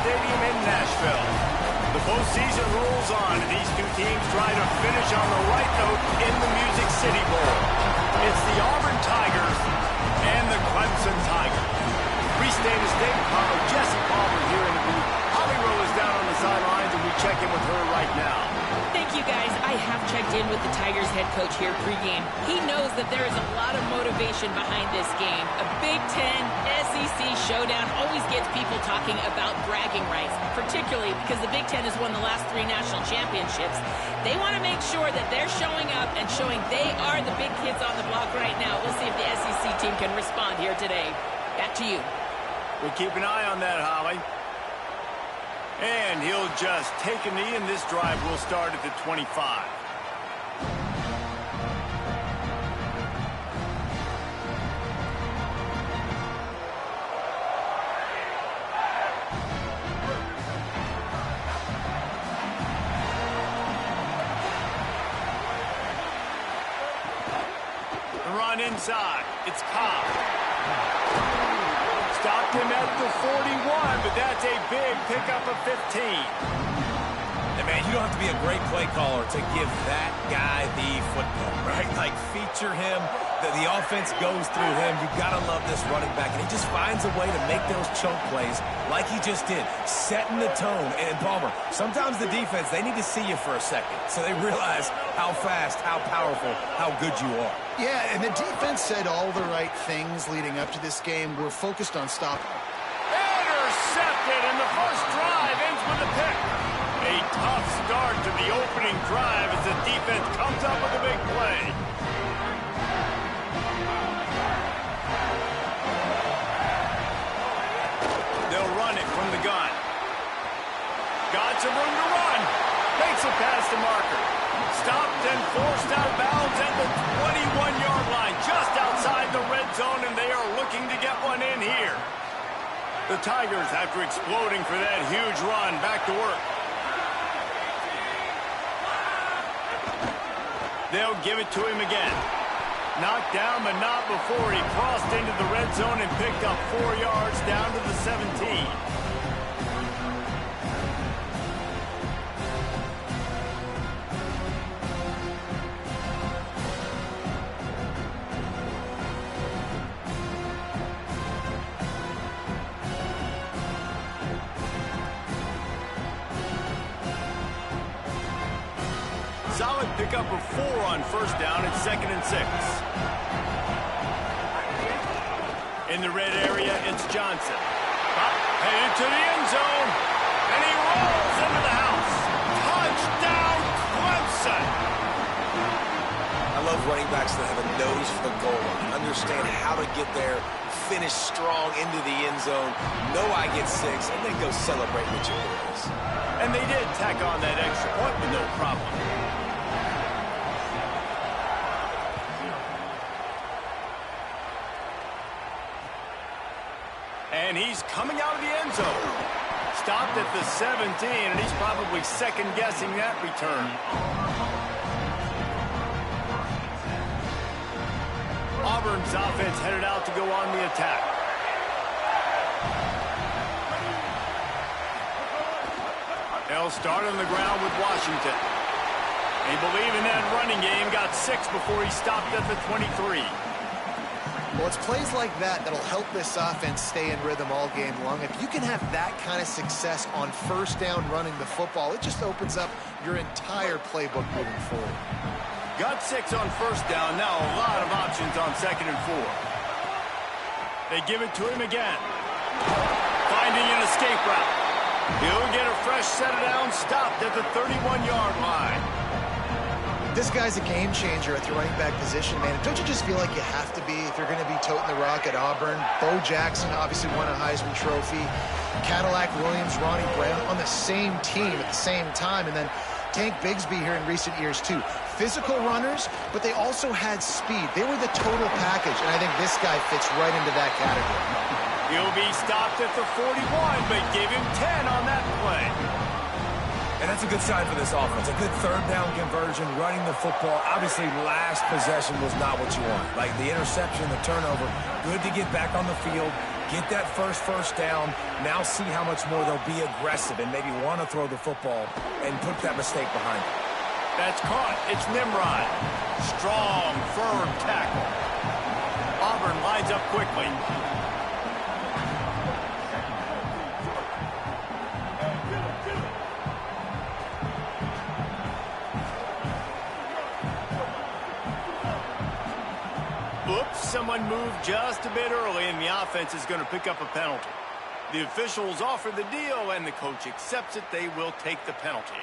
Stadium in Nashville. The postseason rolls on, and these two teams try to finish on the right note in the Music City Bowl. It's the Auburn Tigers and the Clemson Tigers. Free-State State caller Jesse Palmer here in the booth. Holly Rowe is down on the sidelines, and we check in with her right now. Thank you, guys. I have checked in with the Tigers head coach here pregame. He knows that there is a lot of motivation behind this game. A Big Ten SEC showdown always gets people talking about bragging rights, particularly because the Big Ten has won the last 3 national championships. They want to make sure that they're showing up and showing they are the big kids on the block right now. We'll see if the SEC team can respond here today. Back to you. We'll keep an eye on that, Holly. And he'll just take a knee, and this drive will start at the 25. The run inside. It's Ncaa. Stopped him at the 41, but that's a big pickup of 15. And man, you don't have to be a great play caller to give that guy the football, right? Like, feature him. The offense goes through him. You've got to love this running back. And he just finds a way to make those chunk plays like he just did, setting the tone. And Palmer, sometimes the defense, they need to see you for a second so they realize how fast, how powerful, how good you are. Yeah, and the defense said all the right things leading up to this game. We're focused on stopping. Intercepted, and the first drive ends with a pick. A tough start to the opening drive as the defense comes up with a big play. They'll run it from the gun. Got some room to run. Makes it past the marker. Stopped and forced out of bounds at the 21-yard line, just outside the red zone, and they are looking to get one in here. The Tigers, after exploding for that huge run, back to work. They'll give it to him again. Knocked down, but not before he crossed into the red zone and picked up 4 yards down to the 17. Solid pickup of 4 on first down at 2nd and 6. In the red area, it's Johnson. Headed to the end zone, and he rolls into the house. Touchdown, Clemson! I love running backs that have a nose for the goal line, understand how to get there, finish strong into the end zone, know I get 6, and then go celebrate with your boys. And they did tack on that extra point with no problem. And he's coming out of the end zone. Stopped at the 17, and he's probably second-guessing that return. Auburn's offense headed out to go on the attack. They'll start on the ground with Washington. They believe in that running game. Got 6 before he stopped at the 23. Well, it's plays like that that'll help this offense stay in rhythm all game long. If you can have that kind of success on first down running the football, it just opens up your entire playbook moving forward. Got 6 on first down. Now a lot of options on 2nd and 4. They give it to him again. Finding an escape route. He'll get a fresh set of downs, stopped at the 31-yard line. This guy's a game changer at the running back position, man. Don't you just feel like you have to be if you're going to be toting the rock at Auburn? Bo Jackson obviously won a Heisman Trophy. Cadillac Williams, Ronnie Brown on the same team at the same time. And then Tank Bigsby here in recent years, too. Physical runners, but they also had speed. They were the total package, and I think this guy fits right into that category. He'll be stopped at the 41, but give him 10 on that play. And that's a good sign for this offense. A good third down conversion, running the football. Obviously, last possession was not what you want. Like the interception, the turnover, good to get back on the field, Get that first down. Now see how much more they'll be aggressive and maybe want to throw the football and put that mistake behind them. That's caught. It's Nimrod. Strong, firm tackle. Auburn lines up quickly. Oops, someone moved just a bit early, and the offense is going to pick up a penalty. The officials offer the deal, and the coach accepts it. They will take the penalty.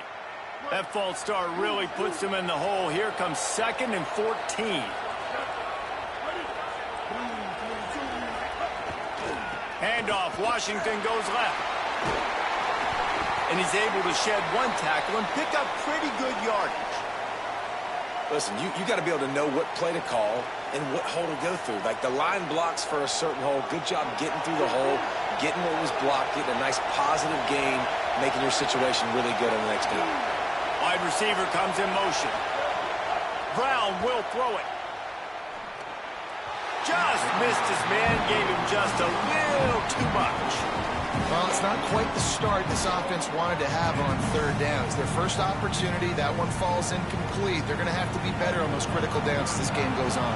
That false start really puts them in the hole. Here comes 2nd and 14. Handoff. Washington goes left. And he's able to shed one tackle and pick up pretty good yardage. Listen, you got to be able to know what play to call and what hole to go through. Like the line blocks for a certain hole. Good job getting through the hole, getting what was blocked, getting a nice positive gain, making your situation really good on the next down. Wide receiver comes in motion. Brown will throw it. Just missed his man, gave him just a little too much. Well, it's not quite the start this offense wanted to have on 3rd down. It's their first opportunity. That one falls incomplete. They're going to have to be better on those critical downs as this game goes on.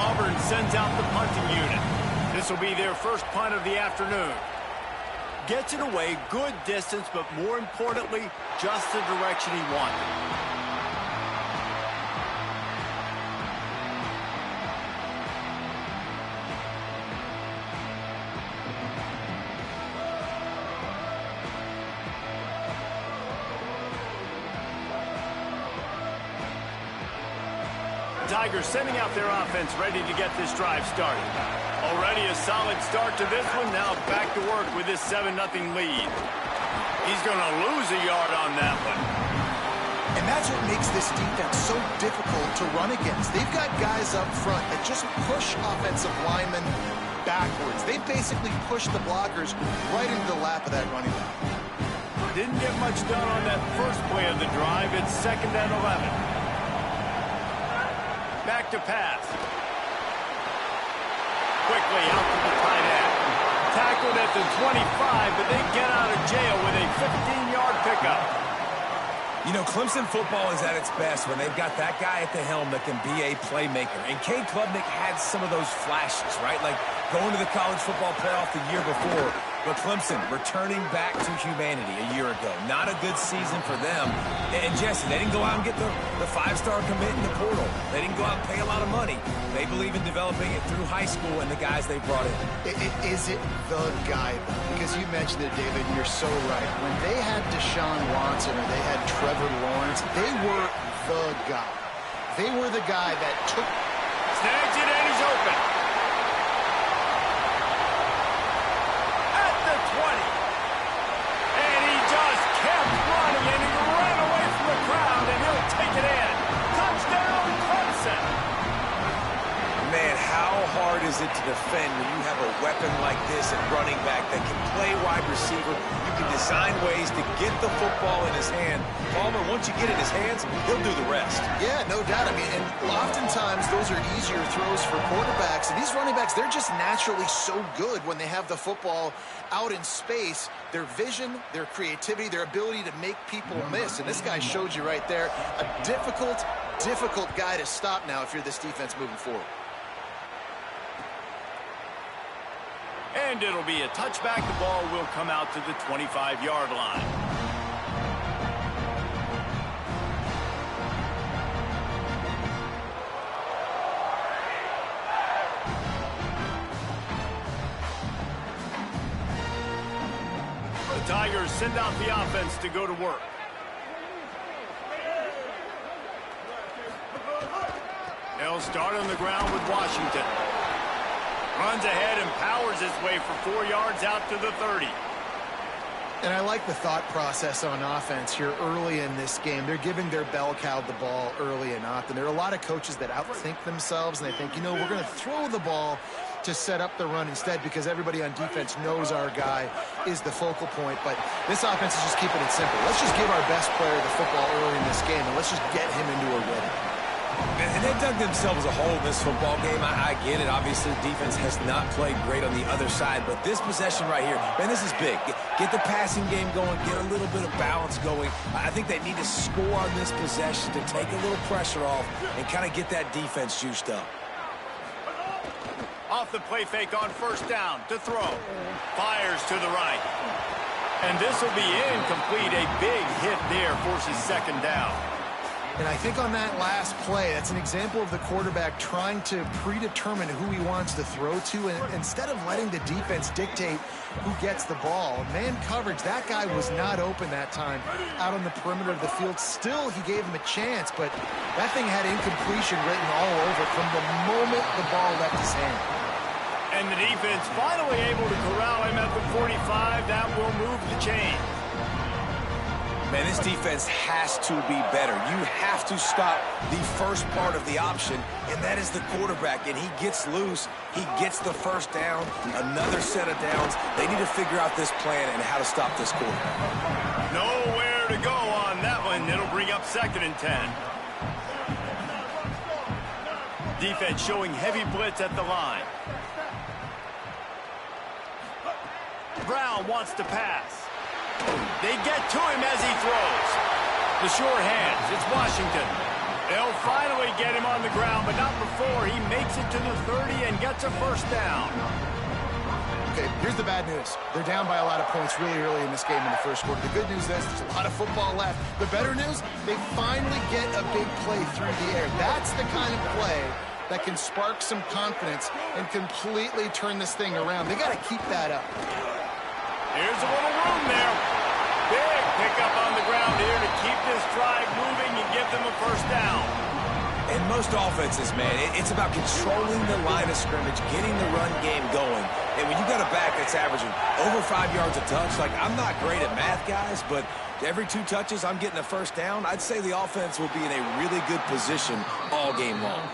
Auburn sends out the punting unit. This will be their first punt of the afternoon. Gets it away, good distance, but more importantly, just the direction he wanted. Tigers sending out their offense ready to get this drive started. Already a solid start to this one. Now back to work with this 7-0 lead. He's going to lose a yard on that one. And that's what makes this defense so difficult to run against. They've got guys up front that just push offensive linemen backwards. They basically push the blockers right into the lap of that running back. Didn't get much done on that first play of the drive. It's 2nd and 11. Back to pass. Quickly out to the tight end. Tackled at the 25, but they get out of jail with a 15-yard pickup. You know, Clemson football is at its best when they've got that guy at the helm that can be a playmaker. And Cade Klubnik had some of those flashes, right? Like going to the college football playoff the year before. But Clemson returning back to humanity a year ago. Not a good season for them. And Jesse, they didn't go out and get the 5-star commit in the portal. They didn't go out and pay a lot of money. They believe in developing it through high school and the guys they brought in. Is it the guy? Because you mentioned it, David, and you're so right. When they had Deshaun Watson or they had Trevor Lawrence, they were the guy. They were the guy that took... Snags it and he's open. At the 20. And he just kept running and he ran away from the crowd and he'll take it in. Touchdown, Clemson. Man, how hard is it to defend when you have a weapon like this at running back that can play wide receiver? You can design ways to get the football in his hand. Palmer, once you get it in his hands, he'll do the rest. Yeah, no doubt. I mean, and oftentimes those are easier throws for quarterbacks. And these running backs, they're just naturally so good when they have the football out in space. Their vision, their creativity, their ability to make people miss. And this guy showed you right there, a difficult guy to stop now if you're this defense moving forward. And it'll be a touchback. The ball will come out to the 25-yard line. The Tigers send out the offense to go to work. They'll start on the ground with Washington. Runs ahead and powers his way for 4 yards out to the 30. And I like the thought process on offense here early in this game. They're giving their bell cow the ball early and often. There are a lot of coaches that outthink themselves, and they think, you know, we're going to throw the ball to set up the run instead because everybody on defense knows our guy is the focal point. But this offense is just keeping it simple. Let's just give our best player the football early in this game, and let's just get him into a rhythm. And they dug themselves a hole in this football game. I get it. Obviously, defense has not played great on the other side. But this possession right here, man, this is big. Get the passing game going. Get a little bit of balance going. I think they need to score on this possession to take a little pressure off and kind of get that defense juiced up. Off the play fake on first down to throw. Fires to the right. And this will be incomplete. A big hit there forces second down. And I think on that last play, that's an example of the quarterback trying to predetermine who he wants to throw to, and instead of letting the defense dictate who gets the ball. Man coverage, that guy was not open that time out on the perimeter of the field. Still, he gave him a chance, but that thing had incompletion written all over it from the moment the ball left his hand. And the defense finally able to corral him at the 45. That will move the chain. Man, this defense has to be better. You have to stop the first part of the option, and that is the quarterback. And he gets loose. He gets the first down, another set of downs. They need to figure out this plan and how to stop this quarterback. Nowhere to go on that one. It'll bring up 2nd and 10. Defense showing heavy blitz at the line. Brown wants to pass. They get to him as he throws. The sure hands. It's Washington. They'll finally get him on the ground, but not before he makes it to the 30 and gets a first down. Okay, here's the bad news. They're down by a lot of points really early in this game in the first quarter. The good news is there's a lot of football left. The better news, they finally get a big play through the air. That's the kind of play that can spark some confidence and completely turn this thing around. They got to keep that up. Here's a little room there. Big pickup on the ground here to keep this drive moving and give them a first down. In most offenses, man, it's about controlling the line of scrimmage, getting the run game going. And when you got a back that's averaging over 5 yards a touch, like, I'm not great at math, guys, but every 2 touches I'm getting a first down, I'd say the offense will be in a really good position all game long.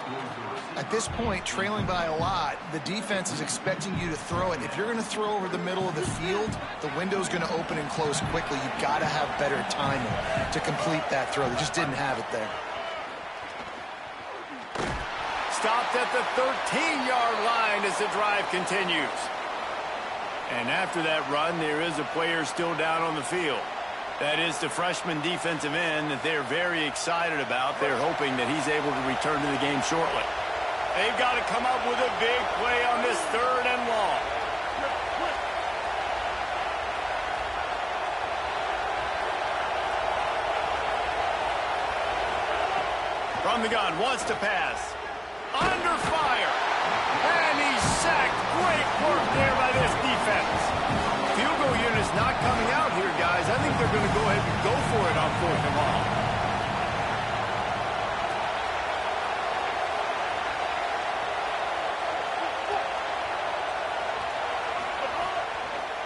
At this point, trailing by a lot, the defense is expecting you to throw it. If you're going to throw over the middle of the field, the window's going to open and close quickly. You've got to have better timing to complete that throw. They just didn't have it there. Stopped at the 13-yard line as the drive continues. And after that run, there is a player still down on the field. That is the freshman defensive end that they're very excited about. They're hoping that he's able to return to the game shortly. They've got to come up with a big play on this 3rd and long. From the gun, wants to pass. Under fire. And he's sacked. Great work there by this defense. Field goal unit's not coming out here, guys. I think they're going to go ahead and go for it on 4th and long.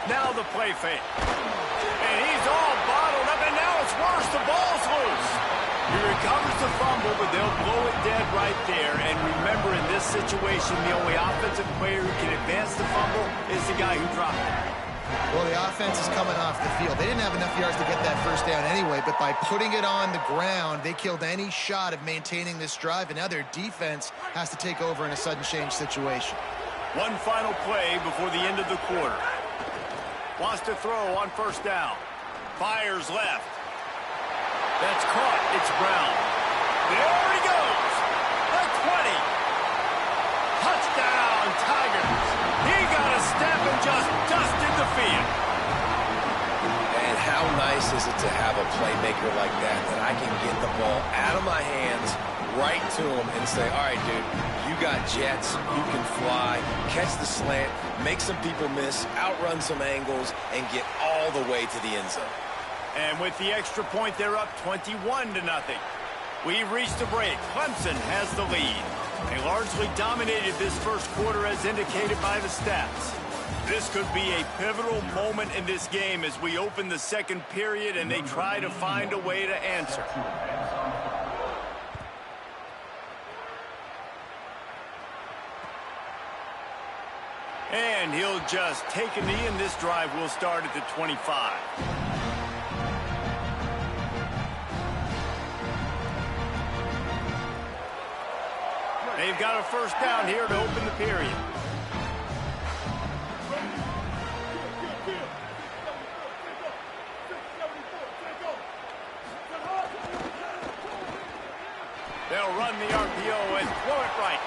Now the play fake. And he's all bottled up, and now it's worse. The ball's loose. He recovers the fumble, but they'll blow it dead right there. And remember, in this situation, the only offensive player who can advance the fumble is the guy who dropped it. Well, the offense is coming off the field. They didn't have enough yards to get that first down anyway, but by putting it on the ground, they killed any shot of maintaining this drive, and now their defense has to take over in a sudden change situation. One final play before the end of the quarter. Wants to throw on first down. Fires left. That's caught. It's Brown. There he goes. The 20. Touchdown, Tigers. He got a step and just dusted the field. And how nice is it to have a playmaker like that I can get the ball out of my hands, right to him, and say, all right, dude, you got jets, you can fly, catch the slant, make some people miss, outrun some angles, and get all the way to the end zone. And with the extra point, they're up 21-0. We've reached a break. Clemson has the lead. They largely dominated this first quarter as indicated by the stats. This could be a pivotal moment in this game as we open the second period and they try to find a way to answer. And he'll just take a knee, and this drive will start at the 25. They've got a first down here to open the period. They'll run the RPO and throw it right.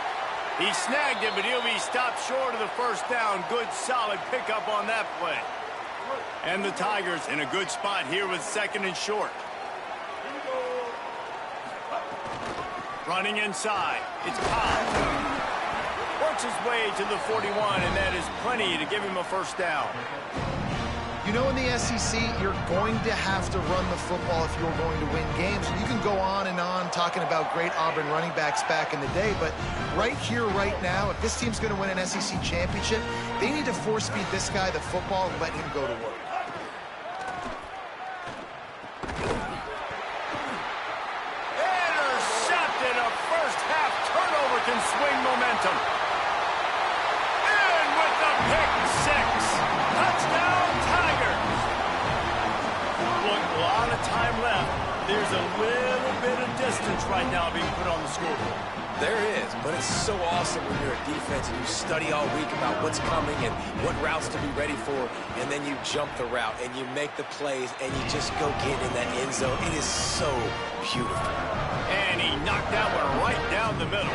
He snagged it, but he'll be stopped short of the first down. Good, solid pickup on that play. And the Tigers in a good spot here with second and short. Running inside. It's Ncaa. Works his way to the 41, and that is plenty to give him a first down. You know, in the SEC, you're going to have to run the football if you're going to win games. You can go on and on talking about great Auburn running backs back in the day, but right here, right now, if this team's going to win an SEC championship, they need to force-feed this guy the football and let him go to work. Intercepted. A first-half turnover can swing momentum. And with the pick six. Touchdown, Tigers. Look, a lot of time left. There's a little bit of distance right now being put on the scoreboard. There is, but it's so awesome when you're a defense and you study all week about what's coming and what routes to be ready for, and then you jump the route and you make the plays and you just go get in that end zone. It is so beautiful. And he knocked that one right down the middle.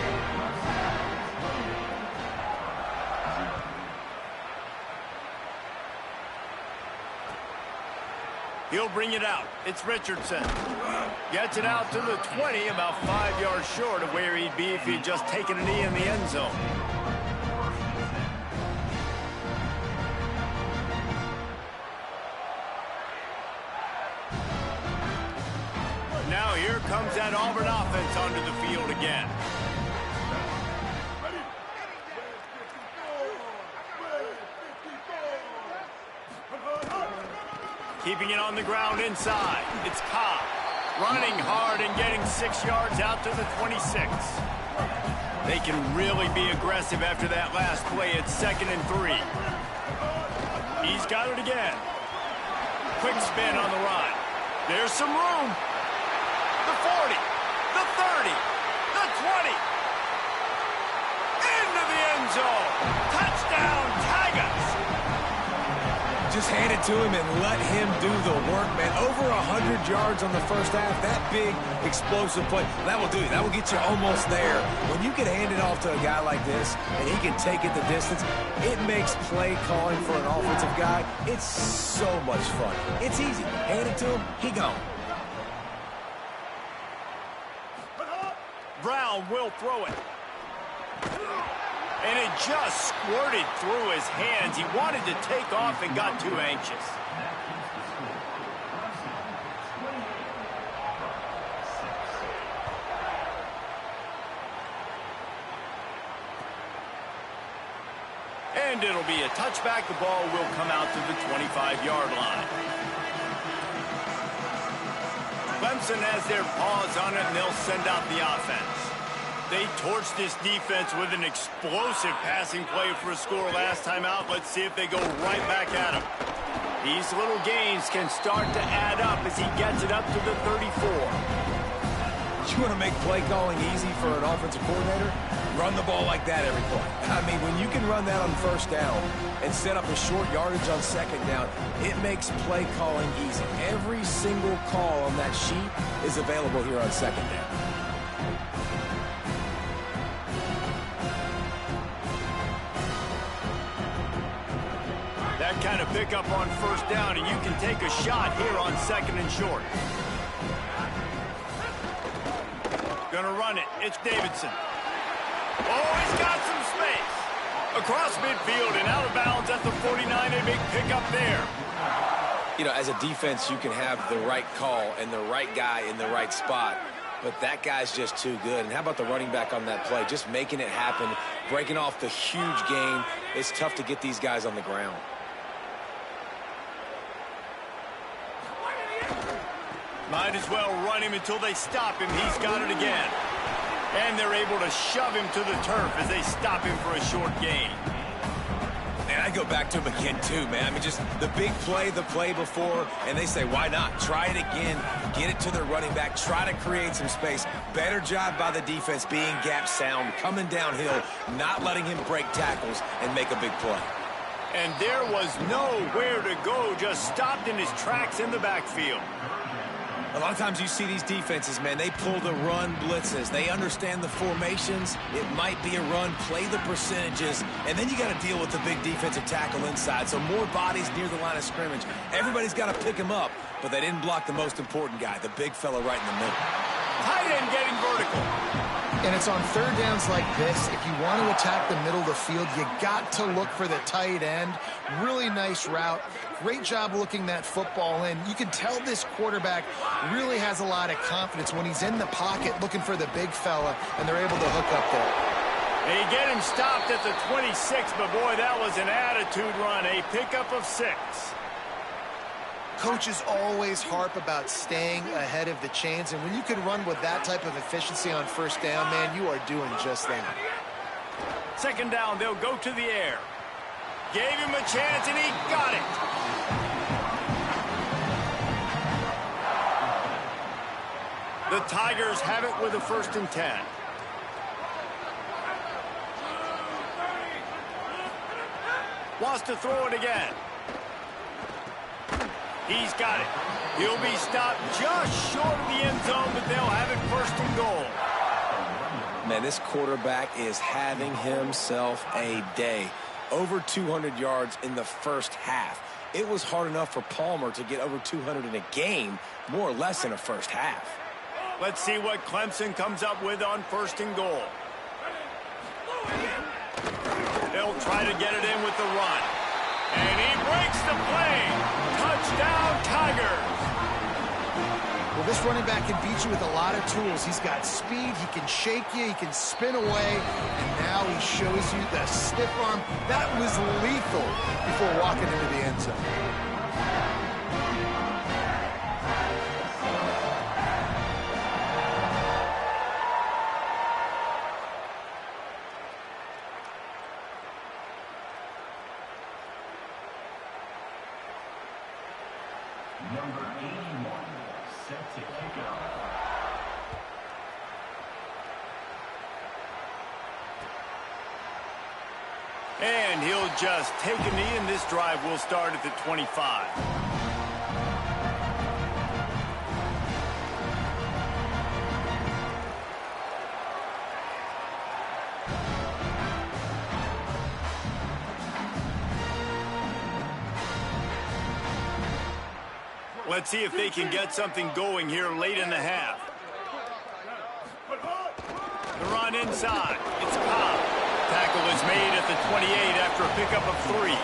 He'll bring it out. It's Richardson. Gets it out to the 20, about 5 yards short of where he'd be if he'd just taken a knee in the end zone. Now here comes that Auburn offense onto the field again. Keeping it on the ground inside. It's Ncaa. Running hard and getting 6 yards out to the 26. They can really be aggressive after that last play. It's 2nd and 3. He's got it again. Quick spin on the run. There's some room. The 40. The 30. The 20. Into the end zone. Touchdown, Tigers. Just hand it to him and let him do the work, man. Over 100 yards on the first half. That big, explosive play, that will do it. That will get you almost there. When you can hand it off to a guy like this and he can take it the distance, it makes play calling for an offensive guy, it's so much fun. It's easy. Hand it to him, he gone. Brown will throw it. And it just squirted through his hands. He wanted to take off and got too anxious. And it'll be a touchback. The ball will come out to the 25-yard line. Clemson has their paws on it, and they'll send out the offense. They torched this defense with an explosive passing play for a score last time out. Let's see if they go right back at him. These little gains can start to add up as he gets it up to the 34. You want to make play calling easy for an offensive coordinator? Run the ball like that every play. I mean, when you can run that on first down and set up a short yardage on second down, it makes play calling easy. Every single call on that sheet is available here on second down. That kind of pickup on first down, and you can take a shot here on 2nd and short. Gonna run it. It's Davidson. Oh, he's got some space. Across midfield and out of bounds at the 49. A big pickup there. You know, as a defense, you can have the right call and the right guy in the right spot, but that guy's just too good. And how about the running back on that play? Just making it happen, breaking off the huge gain. It's tough to get these guys on the ground. Might as well run him until they stop him. He's got it again. And they're able to shove him to the turf as they stop him for a short gain. And I go back to him again, too, man. I mean, just the big play, the play before, and they say, why not? Try it again, get it to their running back, try to create some space. Better job by the defense being gap sound, coming downhill, not letting him break tackles and make a big play. And there was nowhere to go, just stopped in his tracks in the backfield. A lot of times you see these defenses, man, they pull the run blitzes. They understand the formations. It might be a run, play the percentages, and then you got to deal with the big defensive tackle inside. So more bodies near the line of scrimmage. Everybody's got to pick him up, but they didn't block the most important guy, the big fella right in the middle. Tight end getting vertical. And it's on third downs like this. If you want to attack the middle of the field, you got to look for the tight end. Really nice route. Great job looking that football in. You can tell this quarterback really has a lot of confidence when he's in the pocket looking for the big fella, and they're able to hook up there. They get him stopped at the 26, but boy, that was an attitude run. A pickup of 6. Coaches always harp about staying ahead of the chains, and when you can run with that type of efficiency on first down, man, you are doing just that. Second down, they'll go to the air. Gave him a chance, and he got it. The Tigers have it with a 1st and 10. Wants to throw it again. He's got it. He'll be stopped just short of the end zone, but they'll have it 1st and goal. Man, this quarterback is having himself a day. Over 200 yards in the first half. It was hard enough for Palmer to get over 200 in a game, more or less in a first half. Let's see what Clemson comes up with on 1st and goal. They'll try to get it in with the run. And he breaks the play. Touchdown, Tigers. Well, this running back can beat you with a lot of tools. He's got speed, he can shake you, he can spin away, and now he shows you the stiff arm. That was lethal before walking into the end zone. Number 81, set to kick off. And he'll just take a knee, and this drive will start at the 25. Let's see if they can get something going here late in the half. The run inside. It's Ncaa. Tackle is made at the 28 after a pickup of 3.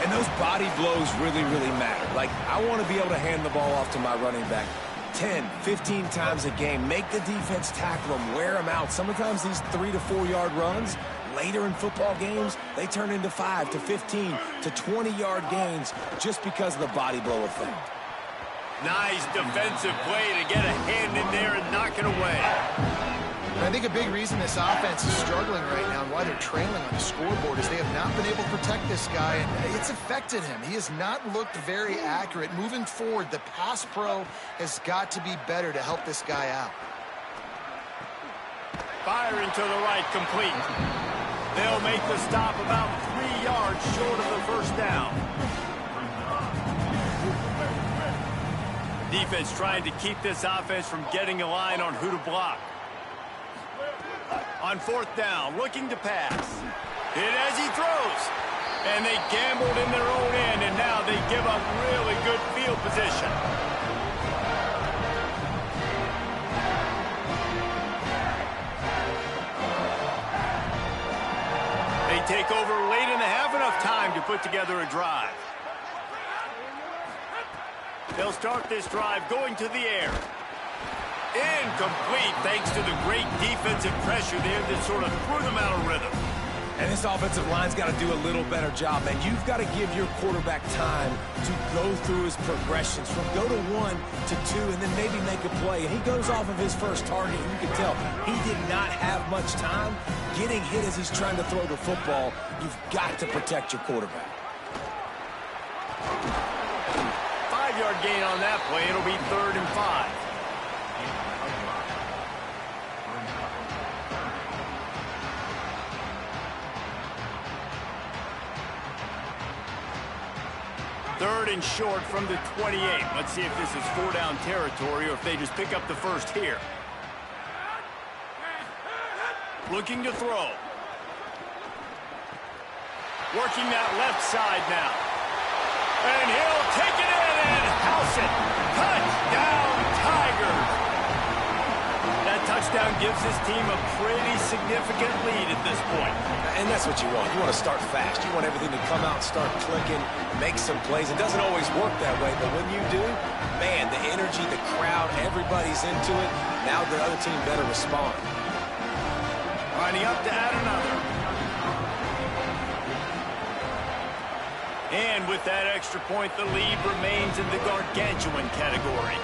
And those body blows really, really matter. Like, I want to be able to hand the ball off to my running back 10, 15 times a game. Make the defense tackle them, wear them out. Sometimes these 3 to 4 yard runs, later in football games, they turn into 5 to 15 to 20-yard gains just because of the body blow effect. Nice defensive play to get a hand in there and knock it away. And I think a big reason this offense is struggling right now and why they're trailing on the scoreboard is they have not been able to protect this guy, and it's affected him. He has not looked very accurate. Moving forward, the pass pro has got to be better to help this guy out. Firing to the right, complete. They'll make the stop about 3 yards short of the first down. Defense trying to keep this offense from getting a line on who to block. On 4th down, looking to pass. Hit as he throws. And they gambled in their own end, and now they give up really good field position. They take over late and have enough time to put together a drive. They'll start this drive going to the air. Incomplete thanks to the great defensive pressure there that sort of threw them out of rhythm. And this offensive line's got to do a little better job, man. You've got to give your quarterback time to go through his progressions from go to 1 to 2 and then maybe make a play. And he goes off of his first target, and you can tell he did not have much time getting hit as he's trying to throw the football. You've got to protect your quarterback. 5-yard gain on that play. It'll be 3rd and 5. Third and short from the 28. Let's see if this is 4-down territory or if they just pick up the first here. Looking to throw. Working that left side now. And he'll take it in and house it. Touchdown, Tigers. That touchdown gives his team a pretty significant lead at this point. And that's what you want. You want to start fast. You want everything to come out, start clicking, make some plays. It doesn't always work that way, but when you do, man, the energy, the crowd, everybody's into it. Now the other team better respond. Lining up to add another. And with that extra point, the lead remains in the gargantuan category.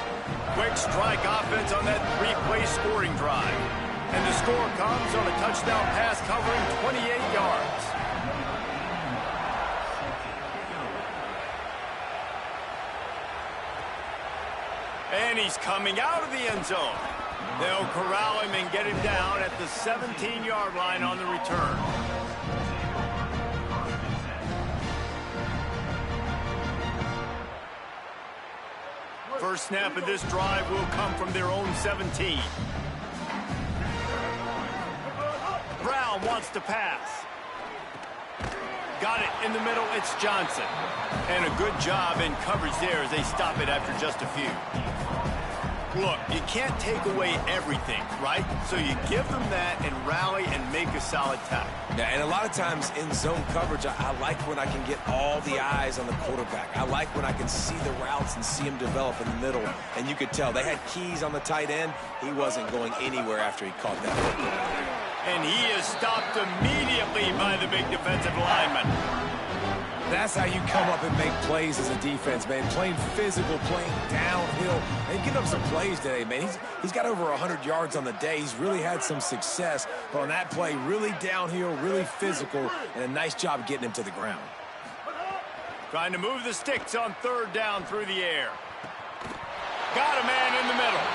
Quick strike offense on that 3-play scoring drive. And the score comes on a touchdown pass covering 28 yards. And he's coming out of the end zone. They'll corral him and get him down at the 17-yard line on the return. First snap of this drive will come from their own 17. Brown wants to pass. Got it in the middle. It's Johnson. And a good job in coverage there as they stop it after just a few. Look, you can't take away everything, right? So you give them that and rally and make a solid tackle. Yeah, and a lot of times in zone coverage, I like when I can get all the eyes on the quarterback. I like when I can see the routes and see him develop in the middle. And you could tell they had keys on the tight end. He wasn't going anywhere after he caught that football. And he is stopped immediately by the big defensive lineman. That's how you come up and make plays as a defense, man. Playing physical, playing downhill. They've given up some plays today, man. He's got over 100 yards on the day. He's really had some success. But on that play, really downhill, really physical, and a nice job getting him to the ground. Trying to move the sticks on 3rd down through the air. Got a man in the middle.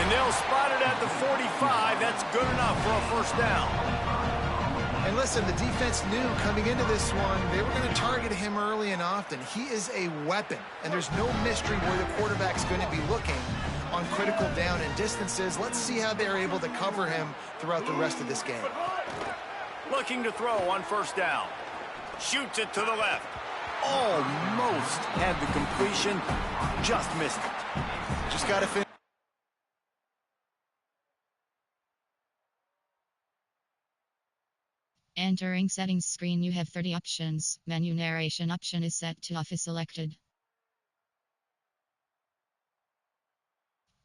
And they'll spot it at the 45. That's good enough for a first down. And listen, the defense knew coming into this one, they were going to target him early and often. He is a weapon, and there's no mystery where the quarterback's going to be looking on critical down and distances. Let's see how they're able to cover him throughout the rest of this game. Looking to throw on 1st down. Shoots it to the left. Almost had the completion, just missed it. Just got to finish. Entering settings screen, you have 30 options. Menu narration option is set to off is selected.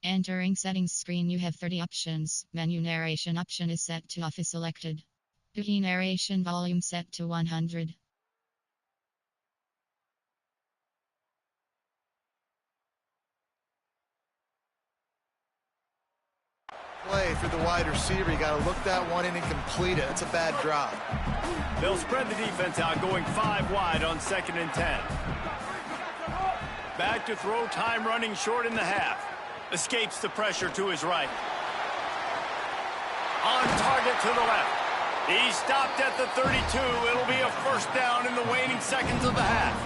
Entering settings screen, you have 30 options. Menu narration option is set to off is selected. Key narration volume set to 100. Play for the wide receiver. You got to look that one in and complete it. It's a bad drop. They'll spread the defense out, going 5 wide on 2nd and 10. Back to throw, time running short in the half. Escapes the pressure to his right. On target to the left. He stopped at the 32. It'll be a first down in the waning seconds of the half.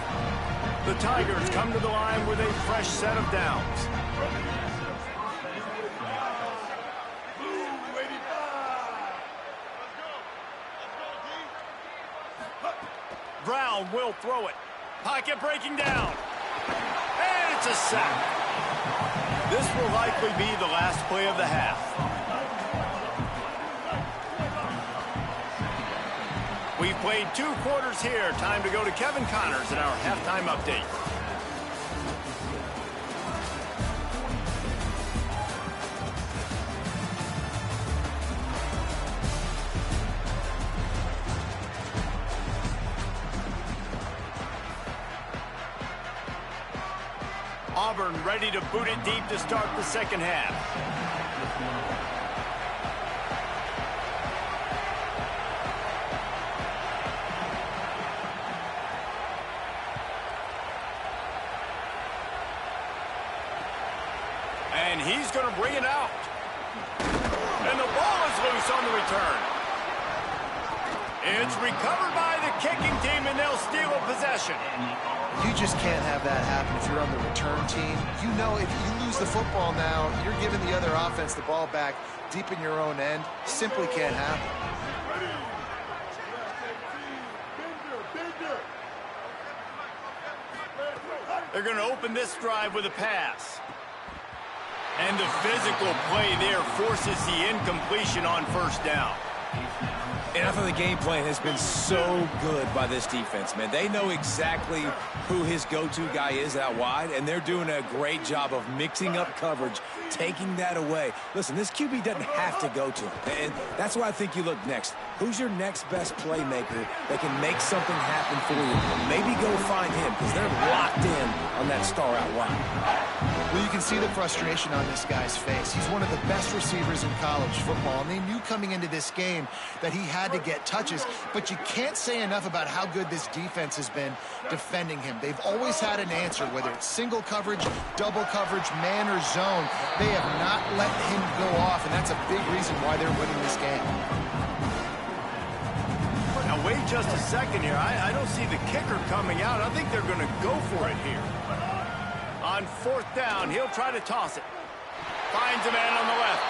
The Tigers come to the line with a fresh set of downs. Brown will throw it. Pocket breaking down. And it's a sack. This will likely be the last play of the half. We've played 2 quarters here. Time to go to Kevin Connors in our halftime update. Auburn ready to boot it deep to start the second half. And he's going to bring it out. And the ball is loose on the return. It's recovered by the kicking team, and they'll steal a possession. You just can't have that happen if you're on the return team. You know if you lose the football now, you're giving the other offense the ball back deep in your own end. Simply can't happen. They're going to open this drive with a pass. And the physical play there forces the incompletion on first down. And I thought the game plan has been so good by this defense, man. They know exactly who his go-to guy is out wide, and they're doing a great job of mixing up coverage, taking that away. Listen, this QB doesn't have to go to him, and that's why I think you look next. Who's your next best playmaker that can make something happen for you? Maybe go find him, because they're locked in on that star out wide. Well, you can see the frustration on this guy's face. He's one of the best receivers in college football, and they knew coming into this game that he had to get touches, but you can't say enough about how good this defense has been defending him. They've always had an answer, whether it's single coverage, double coverage, man or zone. They have not let him go off, and that's a big reason why they're winning this game. Now, wait just a second here. I don't see the kicker coming out. I think they're going to go for it here. On fourth down, he'll try to toss it. Finds a man on the left.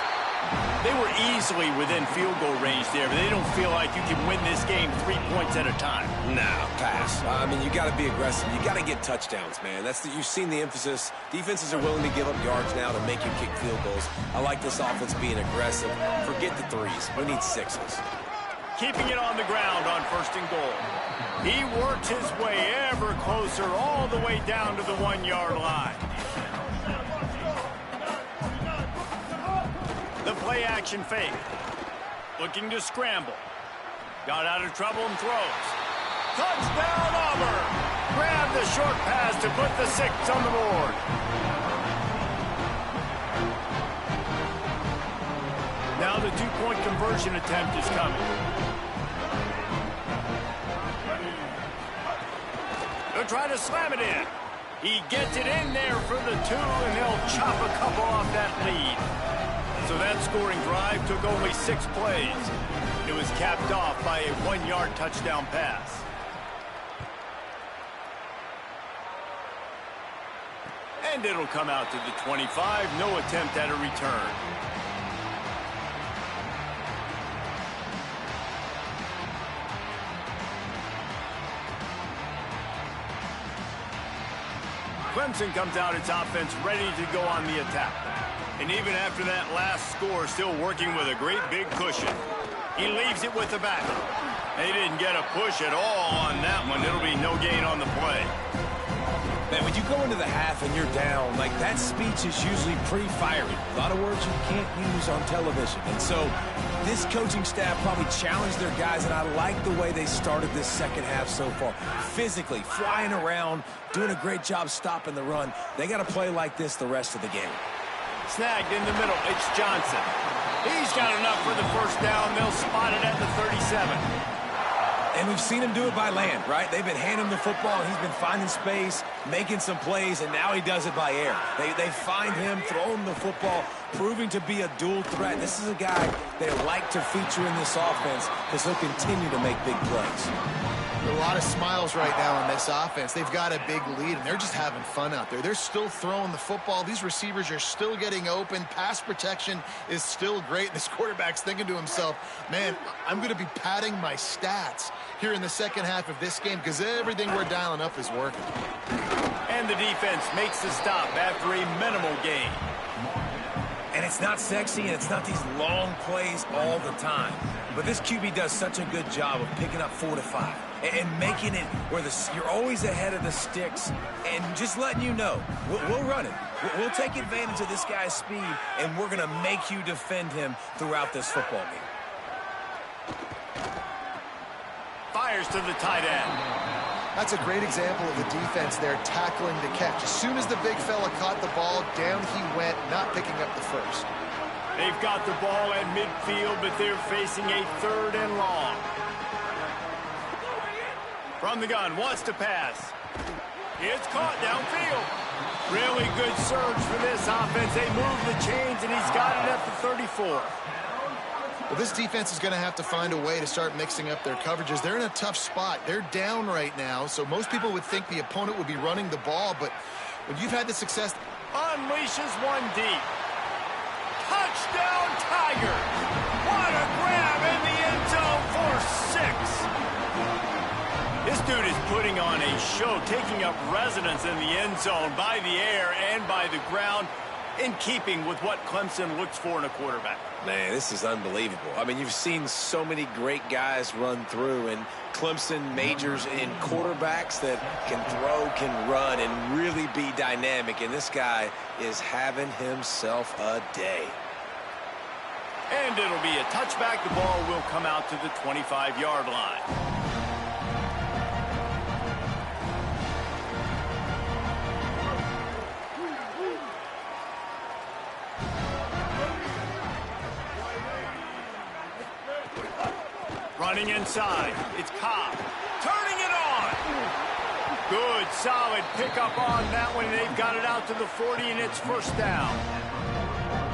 They were easily within field goal range there, but they don't feel like you can win this game 3 points at a time. No, pass. I mean, you got to be aggressive. You got to get touchdowns, man. You've seen the emphasis. Defenses are willing to give up yards now to make you kick field goals. I like this offense being aggressive. Forget the threes. We need sixes. Keeping it on the ground on first and goal. He works his way ever closer all the way down to the 1-yard line. The play action fake. Looking to scramble. Got out of trouble and throws. Touchdown Auburn! Grab the short pass to put the 6 on the board. Now the 2-point conversion attempt is coming. They'll try to slam it in. He gets it in there for the 2, and they'll chop a couple off that lead. So that scoring drive took only 6 plays. It was capped off by a 1-yard touchdown pass. And it'll come out to the 25. No attempt at a return. Clemson comes out its offense ready to go on the attack. And even after that last score, still working with a great big cushion. He leaves it with the back. They didn't get a push at all on that one. It'll be no gain on the play. Man, when you go into the half and you're down, like that speech is usually pretty fiery. A lot of words you can't use on television. And so this coaching staff probably challenged their guys, and I like the way they started this second half so far. Physically, flying around, doing a great job stopping the run. They got to play like this the rest of the game. Snagged in the middle, it's Johnson. He's got enough for the first down. They'll spot it at the 37. And we've seen him do it by land, right? They've been handing him the football, and he's been finding space, making some plays, and now he does it by air. They find him, throw him the football, proving to be a dual threat. This is a guy they like to feature in this offense because he'll continue to make big plays. A lot of smiles right now on this offense. They've got a big lead, and they're just having fun out there. They're still throwing the football. These receivers are still getting open. Pass protection is still great. This quarterback's thinking to himself, man, I'm going to be padding my stats here in the second half of this game because everything we're dialing up is working. And the defense makes the stop after a minimal gain. And it's not sexy, and it's not these long plays all the time. But this QB does such a good job of picking up 4 to 5 and making it where you're always ahead of the sticks and just letting you know, we'll run it. We'll take advantage of this guy's speed, and we're going to make you defend him throughout this football game. Fires to the tight end. That's a great example of the defense there tackling the catch. As soon as the big fella caught the ball, down he went, not picking up the first. They've got the ball at midfield, but they're facing a 3rd and long. From the gun, wants to pass. It's caught downfield. Really good surge for this offense. They move the chains, and he's got it at the 34. Well, this defense is going to have to find a way to start mixing up their coverages. They're in a tough spot. They're down right now, so most people would think the opponent would be running the ball, but when you've had the success... Unleashes one deep. Touchdown, Tigers! What a grab in the end zone for 6. This dude is putting on a show, taking up residence in the end zone by the air and by the ground, in keeping with what Clemson looks for in a quarterback. Man, this is unbelievable. I mean, you've seen so many great guys run through, and Clemson majors in quarterbacks that can throw, can run, and really be dynamic, and this guy is having himself a day. And it'll be a touchback. The ball will come out to the 25-yard line. Running inside, it's Cobb, turning it on. Good, solid pickup on that one, and they've got it out to the 40, and it's 1st down.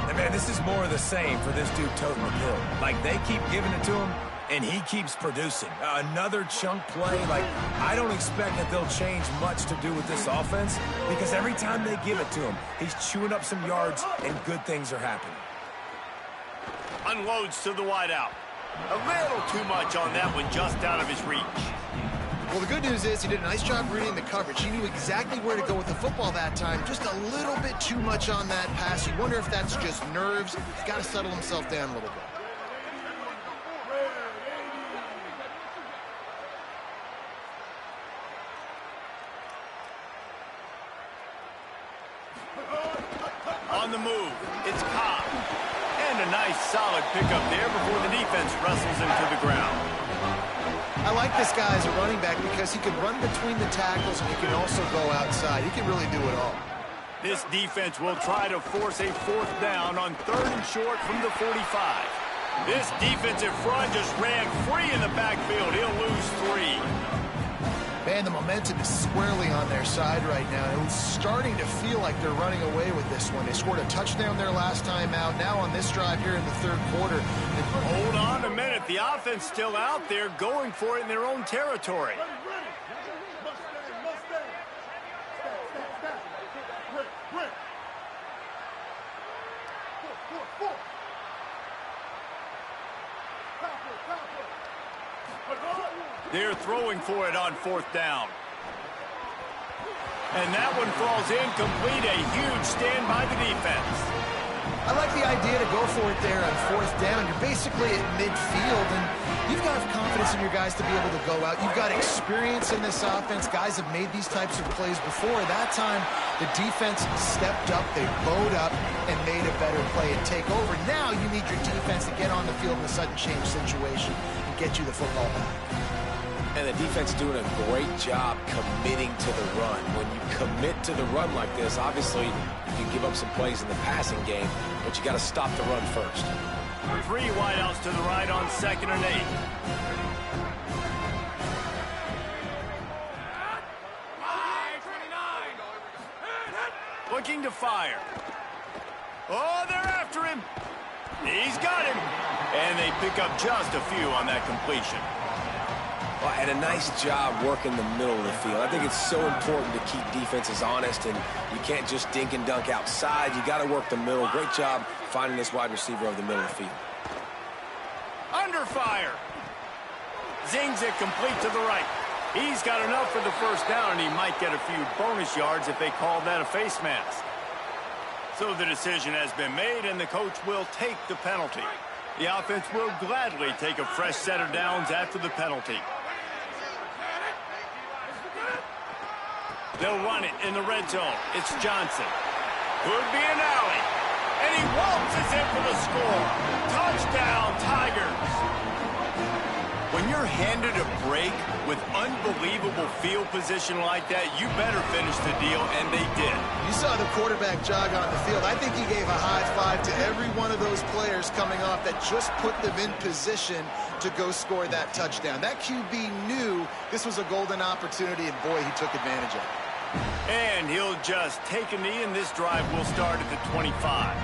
And man, this is more of the same for this dude toting the pill. Like, they keep giving it to him, and he keeps producing. Another chunk play. Like, I don't expect that they'll change much to do with this offense, because every time they give it to him, he's chewing up some yards, and good things are happening. Unloads to the wideout. A little too much on that one, just out of his reach. Well, the good news is he did a nice job reading the coverage. He knew exactly where to go with the football that time. Just a little bit too much on that pass. You wonder if that's just nerves. He's got to settle himself down a little bit. On the move, it's Cobb. And a nice solid pickup there before the defense wrestles him to the ground. I like this guy as a running back because he can run between the tackles and he can also go outside. He can really do it all. This defense will try to force a 4th down on 3rd and short from the 45. This defensive front just ran free in the backfield. He'll lose 3. Man, the momentum is squarely on their side right now. It's starting to feel like they're running away with this one. They scored a touchdown their last time out. Now on this drive here in the 3rd quarter. Hold on a minute. The offense still out there going for it in their own territory. They're throwing for it on 4th down. And that one falls incomplete. A huge stand by the defense. I like the idea to go for it there on 4th down. You're basically at midfield, and you've got to have confidence in your guys to be able to go out. You've got experience in this offense. Guys have made these types of plays before. That time, the defense stepped up, they bowed up, and made a better play and take over. Now you need your defense to get on the field in a sudden change situation and get you the football back. And the defense doing a great job committing to the run. When you commit to the run like this, obviously you can give up some plays in the passing game, but you got to stop the run first. 3 wideouts to the right on 2nd and 8. Looking to fire. Oh, they're after him. He's got him. And they pick up just a few on that completion. Well, and a nice job working the middle of the field. I think it's so important to keep defenses honest, and you can't just dink and dunk outside. You got to work the middle. Great job finding this wide receiver over the middle of the field. Under fire. Zings it complete to the right. He's got enough for the 1st down, and he might get a few bonus yards if they call that a face mask. So the decision has been made, and the coach will take the penalty. The offense will gladly take a fresh set of downs after the penalty. They'll run it in the red zone. It's Johnson. Could be an alley. And he waltzes in for the score. Touchdown, Tigers. When you're handed a break with unbelievable field position like that, you better finish the deal, and they did. You saw the quarterback jog on the field. I think he gave a high five to every one of those players coming off that just put them in position to go score that touchdown. That QB knew this was a golden opportunity, and boy, he took advantage of it. And he'll just take a knee, and this drive will start at the 25.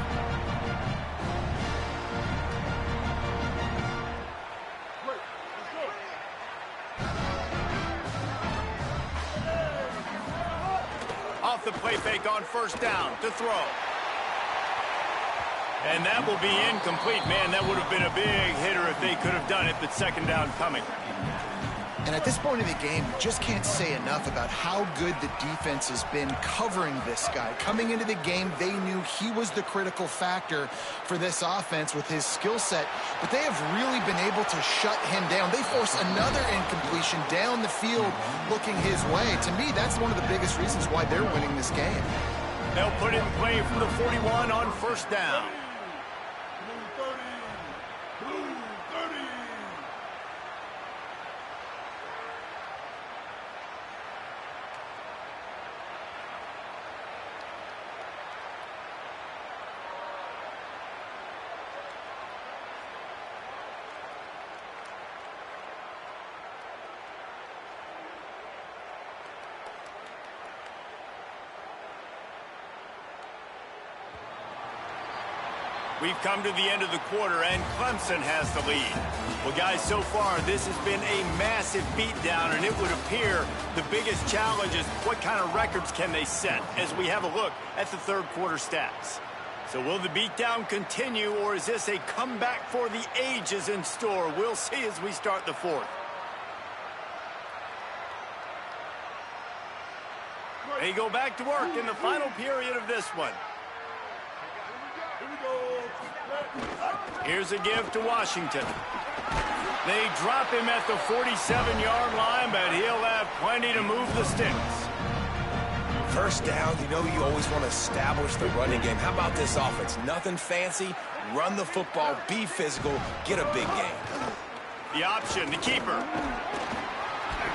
Off the play fake on first down to throw. And that will be incomplete. Man, that would have been a big hitter if they could have done it, but second down coming. And at this point in the game, you just can't say enough about how good the defense has been covering this guy. Coming into the game, they knew he was the critical factor for this offense with his skill set, but they have really been able to shut him down. They force another incompletion down the field looking his way. To me, that's one of the biggest reasons why they're winning this game. They'll put in play from the 41 on first down. We've come to the end of the quarter, and Clemson has the lead. Well, guys, so far, this has been a massive beatdown, and it would appear the biggest challenge is what kind of records can they set as we have a look at the third quarter stats. So will the beatdown continue, or is this a comeback for the ages in store? We'll see as we start the fourth. They go back to work in the final period of this one. Here's a give to Washington. They drop him at the 47-yard line, but he'll have plenty to move the sticks. First down, you know you always want to establish the running game. How about this offense? Nothing fancy. Run the football, be physical, get a big gain. The option, the keeper.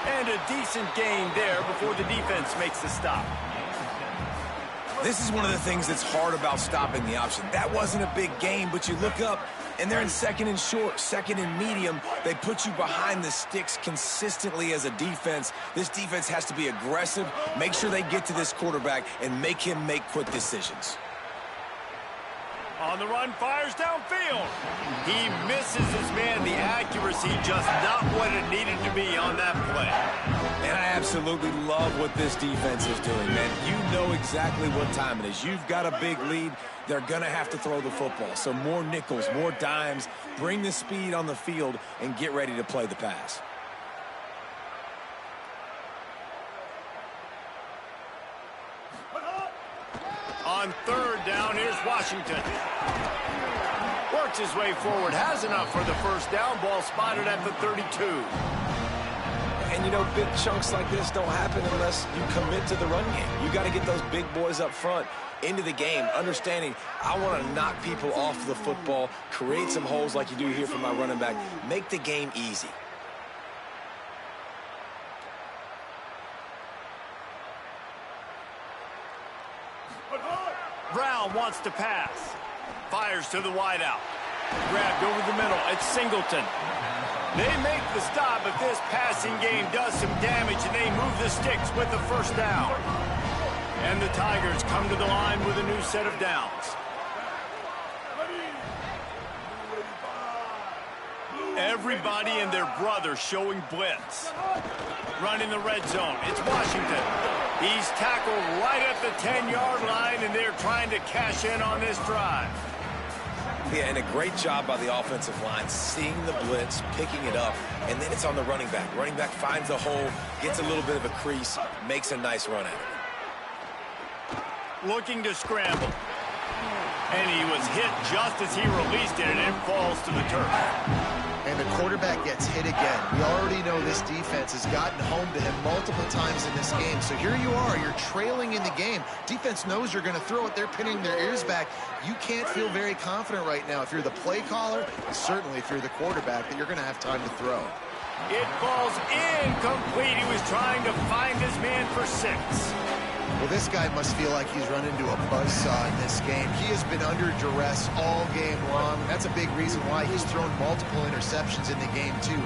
And a decent gain there before the defense makes the stop. This is one of the things that's hard about stopping the option. That wasn't a big gain, but you look up, and they're in second and short, second and medium. They put you behind the sticks consistently as a defense. This defense has to be aggressive, make sure they get to this quarterback, and make him make quick decisions. On the run, fires downfield. He misses his man. The accuracy just not what it needed to be on that play. And I absolutely love what this defense is doing, man. You know exactly what time it is. You've got a big lead. They're going to have to throw the football. So more nickels, more dimes. Bring the speed on the field and get ready to play the pass. On third down, here's Washington. Works his way forward, has enough for the first down. Ball spotted at the 32. And, you know, big chunks like this don't happen unless you commit to the run game. You got to get those big boys up front into the game, understanding I want to knock people off the football, create some holes like you do here for my running back, make the game easy. Brown wants to pass. Fires to the wideout. Grabbed over the middle. It's Singleton. They make the stop, but this passing game does some damage, and they move the sticks with the first down. And the Tigers come to the line with a new set of downs. Everybody and their brother showing blitz. Running the red zone. It's Washington. He's tackled right at the 10-yard line, and they're trying to cash in on this drive. Yeah, and a great job by the offensive line, seeing the blitz, picking it up, and then it's on the running back. Running back finds a hole, gets a little bit of a crease, makes a nice run at it. Looking to scramble. And he was hit just as he released it, and it falls to the turf. And the quarterback gets hit again. We already know this defense has gotten home to him multiple times in this game. So here you are, you're trailing in the game. Defense knows you're going to throw it. They're pinning their ears back. You can't feel very confident right now if you're the play caller, and certainly if you're the quarterback, that you're going to have time to throw. It falls incomplete. He was trying to find his man for 6. Well, this guy must feel like he's run into a buzzsaw in this game. He has been under duress all game long. That's a big reason why he's thrown multiple interceptions in the game, too.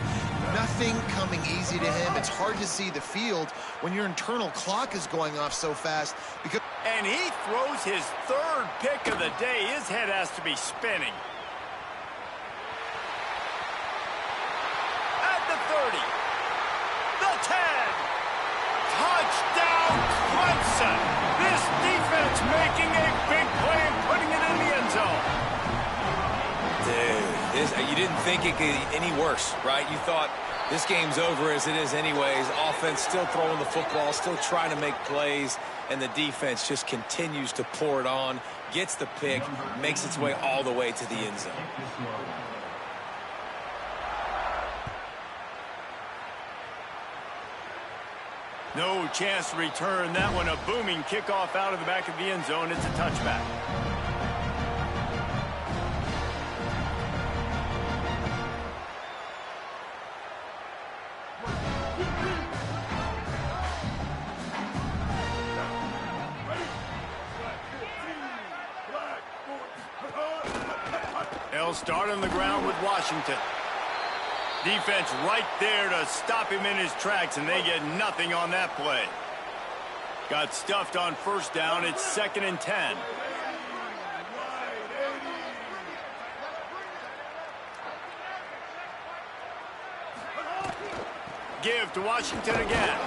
Nothing coming easy to him. It's hard to see the field when your internal clock is going off so fast. And he throws his 3rd pick of the day. His head has to be spinning. At the 30. The 10. Touchdown, Clemson! This defense making a big play and putting it in the end zone. Dude, you didn't think it could get any worse, right? You thought this game's over as it is anyways. Offense still throwing the football, still trying to make plays, and the defense just continues to pour it on, gets the pick, makes its way all the way to the end zone. No chance to return that one. A booming kickoff out of the back of the end zone. It's a touchback. They'll start on the ground with Washington. Defense right there to stop him in his tracks, and they get nothing on that play. Got stuffed on 1st down. It's 2nd and 10. Give to Washington again.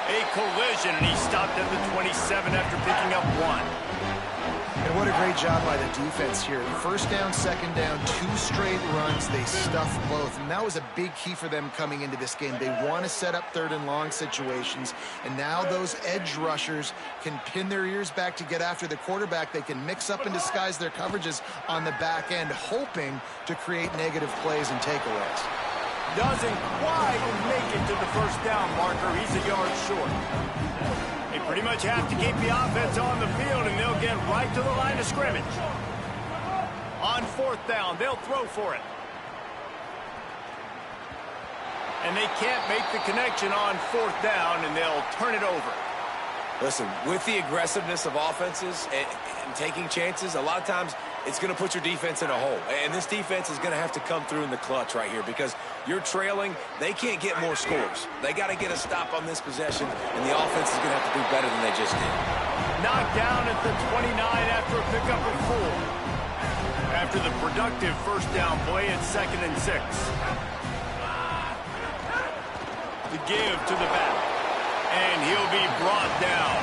A collision, and he stopped at the 27 after picking up 1. And what a great job by the defense here. 1st down, 2nd down, 2 straight runs. They stuffed both. And that was a big key for them coming into this game. They want to set up 3rd and long situations. And now those edge rushers can pin their ears back to get after the quarterback. They can mix up and disguise their coverages on the back end, hoping to create negative plays and takeaways. Doesn't quite make it to the 1st down marker. He's a yard short. They pretty much have to keep the offense on the field, and they'll get right to the line of scrimmage. On 4th down, they'll throw for it. And they can't make the connection on 4th down, and they'll turn it over. Listen, with the aggressiveness of offenses and taking chances, a lot of times it's going to put your defense in a hole. And this defense is going to have to come through in the clutch right here because you're trailing. They can't get more scores. They got to get a stop on this possession, and the offense is going to have to do better than they just did. Knocked down at the 29 after a pickup of 4. After the productive 1st down play, it's 2nd and 6. The give to the back. And he'll be brought down.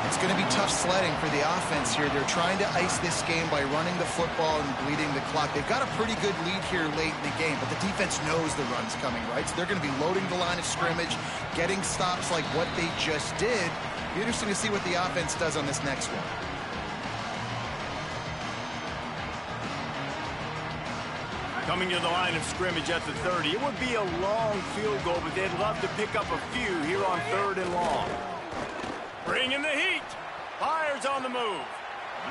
It's going to be tough sledding for the offense here. They're trying to ice this game by running the football and bleeding the clock. They've got a pretty good lead here late in the game, but the defense knows the run's coming, right? So they're going to be loading the line of scrimmage, getting stops like what they just did. It'll be interesting to see what the offense does on this next one. Coming to the line of scrimmage at the 30. It would be a long field goal, but they'd love to pick up a few here on 3rd and long. Bringing the heat. Fires on the move.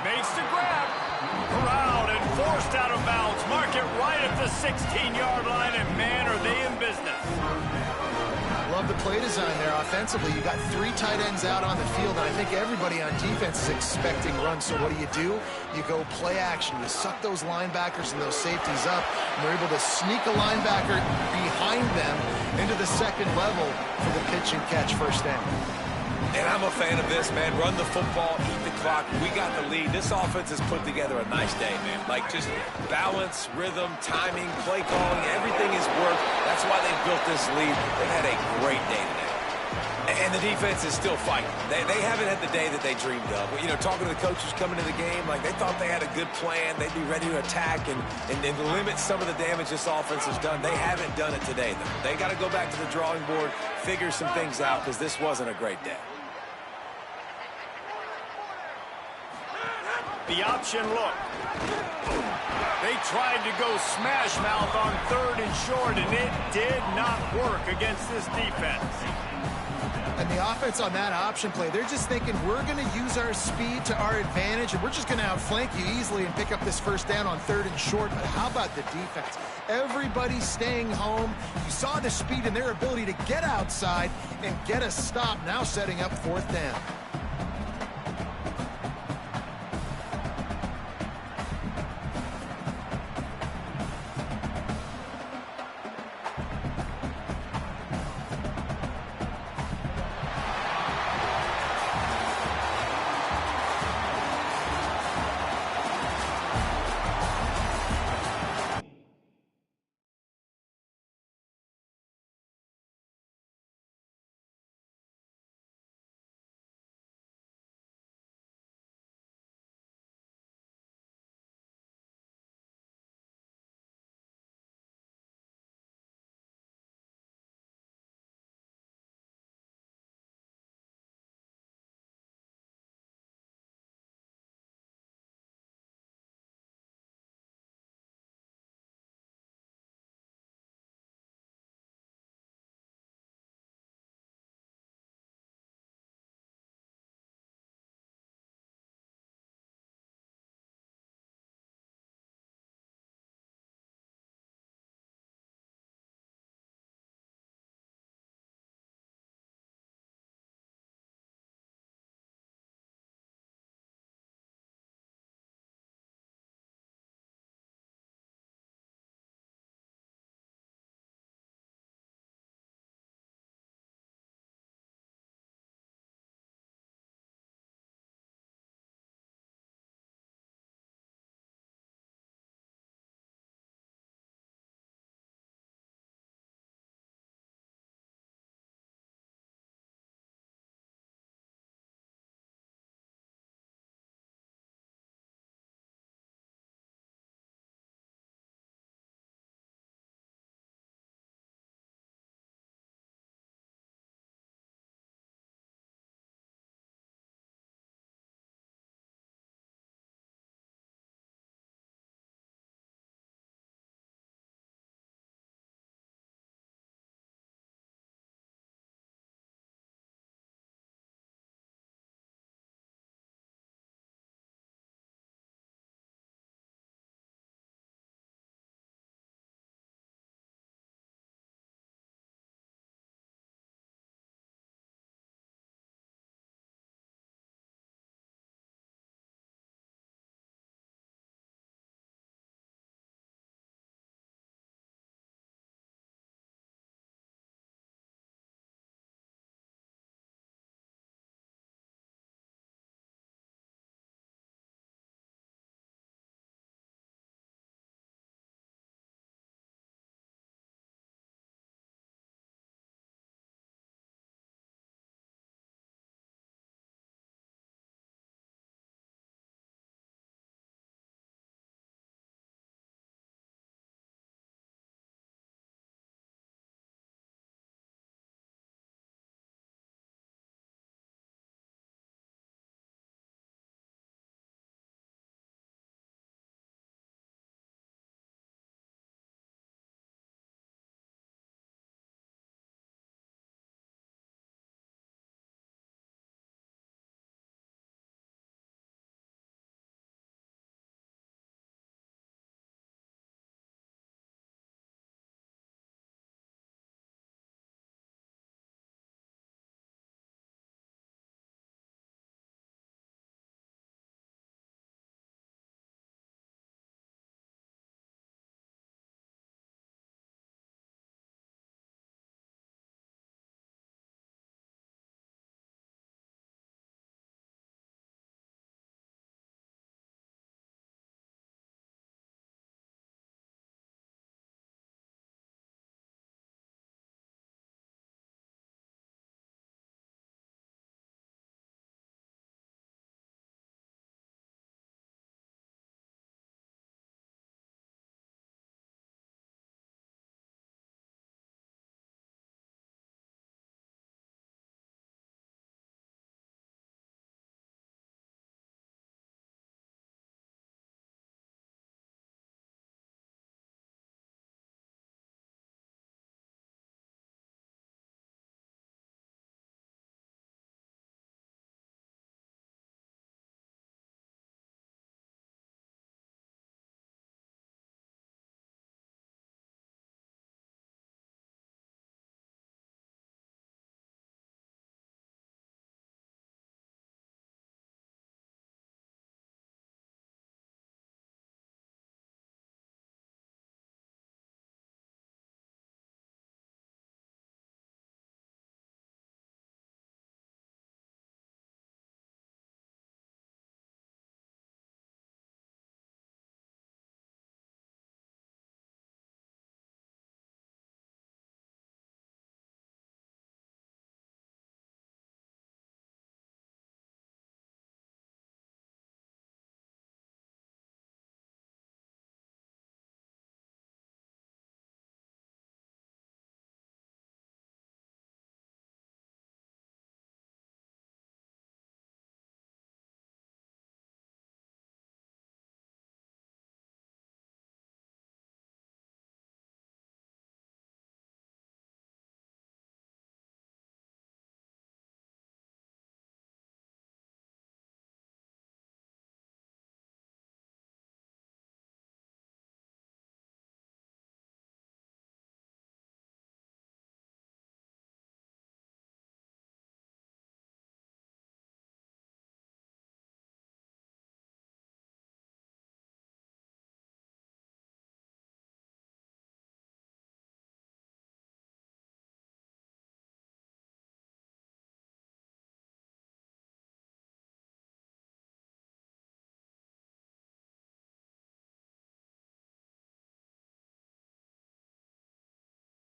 Makes the grab. Corralled and forced out of bounds. Mark it right at the 16-yard line, and man, are they in business. Love the play design there offensively. You got 3 tight ends out on the field, and I think everybody on defense is expecting runs. So what do? You go play action. You suck those linebackers and those safeties up, and they're able to sneak a linebacker behind them into the 2nd level for the pitch and catch 1st down. And I'm a fan of this, man. Run the football, eat the clock. We got the lead. This offense has put together a nice day, man. Like, just balance, rhythm, timing, play calling, everything has worked. That's why they've built this lead. They've had a great day today. And the defense is still fighting. They haven't had the day that they dreamed of. You know, talking to the coaches coming to the game, like, they thought they had a good plan. They'd be ready to attack and limit some of the damage this offense has done. They haven't done it today, though. They got to go back to the drawing board, figure some things out, because this wasn't a great day. The option look. They tried to go smash mouth on 3rd and short, and it did not work against this defense. And the offense on that option play, they're just thinking, we're going to use our speed to our advantage, and we're just going to outflank you easily and pick up this first down on 3rd and short. But how about the defense? Everybody staying home. You saw the speed and their ability to get outside and get a stop, now setting up 4th down.